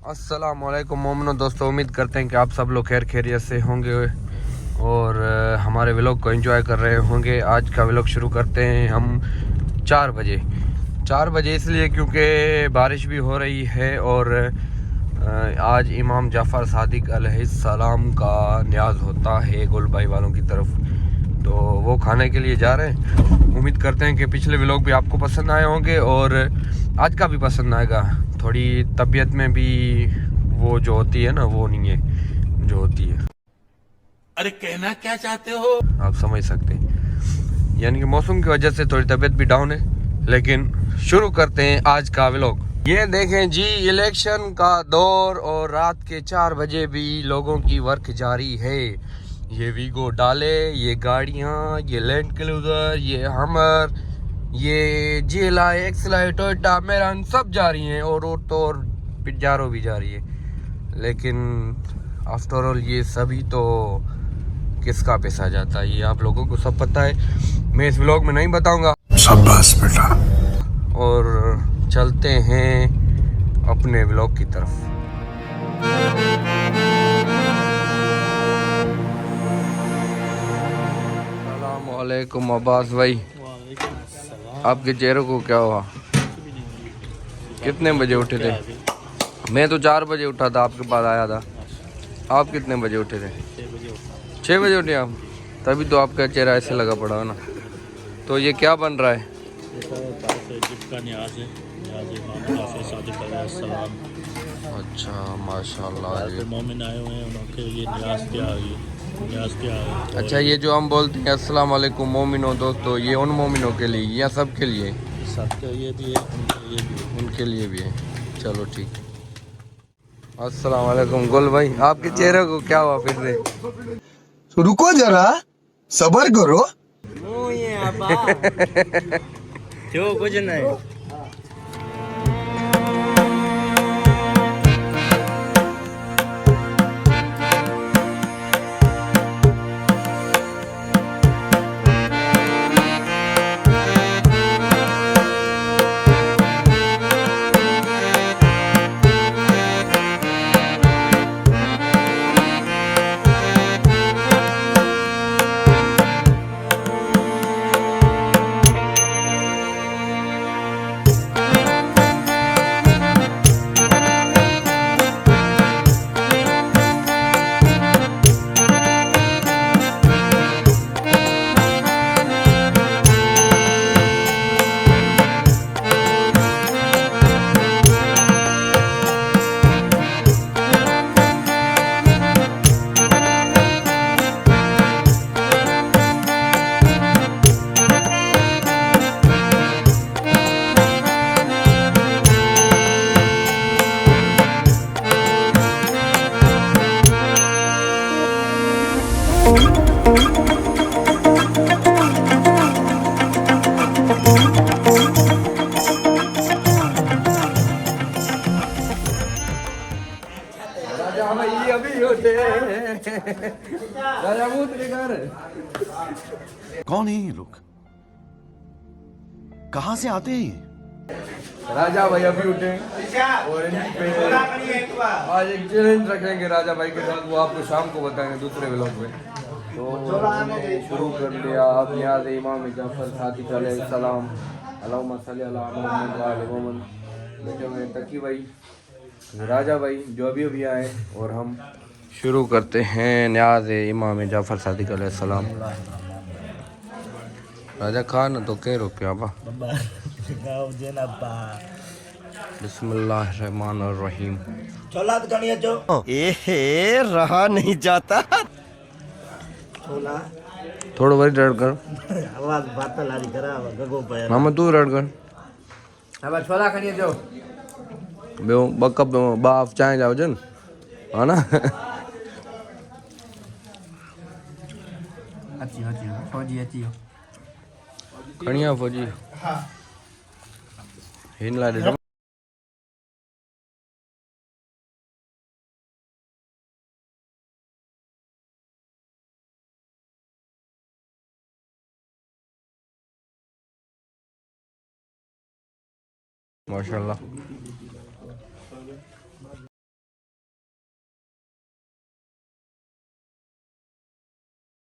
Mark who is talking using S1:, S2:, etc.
S1: अस्सलामुअलैकुम मोमिनो दोस्तों, उम्मीद करते हैं कि आप सब लोग खैर खैरियत से होंगे और हमारे व्लॉग को एंजॉय कर रहे होंगे। आज का व्लॉग शुरू करते हैं हम 4 बजे इसलिए क्योंकि बारिश भी हो रही है और आज इमाम जाफ़र सादिक अलैहिस्सलाम का न्याज़ होता है गोल भाई वालों की तरफ, तो वो खाने के लिए जा रहे हैं। उम्मीद करते हैं कि पिछले व्लॉग भी आपको पसंद आए होंगे और आज का भी पसंद आएगा। थोड़ी तबीयत में भी वो जो होती है ना, वो नहीं है जो होती है।
S2: अरे कहना क्या चाहते हो?
S1: आप समझ सकते हैं, यानी कि मौसम की वजह से थोड़ी तबीयत भी डाउन है। लेकिन शुरू करते हैं आज का व्लॉग। ये देखें जी, इलेक्शन का दौर और रात के 4 बजे भी लोगों की वर्क जारी है। ये वीगो डाले, ये गाड़ियाँ, ये लैंड क्रूजर, ये हमर, ये GLI, XLI, टोयोटा, मेरान सब जा रही हैं और तो और पिजारो भी जा रही है। लेकिन आफ्टर ऑल ये सभी तो किसका पैसा जाता है ये आप लोगों को सब पता है। मैं इस व्लॉग में नहीं बताऊंगा।
S2: शाबाश बेटा।
S1: और चलते हैं अपने व्लॉग की तरफ। अस्सलामुअलैकुम अब्बास भाई, आपके चेहरे को क्या हुआ? कितने बजे उठे थे? मैं तो 4 बजे उठा था, आपके पास आया था। आप कितने बजे उठे थे? 6 बजे उठे आप? तभी तो आपका चेहरा ऐसे लगा पड़ा है ना। तो ये क्या बन रहा है? अच्छा माशाल्लाह।
S3: मोमिन आए हुए हैं, उनके लिए न्याज क्या है।
S1: अच्छा, ये जो हम बोलते हैं अस्सलाम वालेकुम मोमिनो दोस्तों, ये उन मोमिनों के लिए या सब के लिए?
S3: सबके लिए भी है,
S1: उनके लिए भी है। चलो ठीक। अस्सलाम वालेकुम गुल भाई, आपके चेहरे को क्या हुआ फिर से?
S2: रुको जरा, सबर करो।
S3: क्यों कुछ नहीं।
S1: राजा भाई अभी होते राजा मूत्री कर।
S2: कौन है ये लोग? कहां से आते हैं ये?
S1: राजा भाई अभी उठे और इन पे आज एक चैलेंज रखेंगे राजा भाई के साथ, वो आपको शाम को बताएंगे दूसरे व्लॉग में। तो हमने शुरू कर लिया। अब न्याज़ इमाम जाफ़र सादिक अलैहिस्सलाम अल्लाहुम्मा सल्ली अला मुहम्मद व आले मुहम्मद बैठे हुए तकी भाई, राजा भाई जो अभी आए, और हम शुरू करते हैं न्याज़ इमाम जाफ़र सादिक अलैहिस्सलाम। राजा खान तो कह रुपया बा। बिस्मिल्लाहिर्रहमानिर्रहीम।
S3: छोला तो कनिया जो
S2: एहे, रहा नहीं जाता।
S3: छोला
S1: थोड़ा वरी रड़ कर
S3: आवाज बात लारी करा गगो पे
S1: मामा, तू रड़ कर।
S3: अब छोला कनिया जो
S1: बे बकप बाफ चाय जाओ जन, है ना?
S3: अच्छी फौजी अच्छी हो
S1: खणिया फौजी हिन ला दे। माशाल्लाह।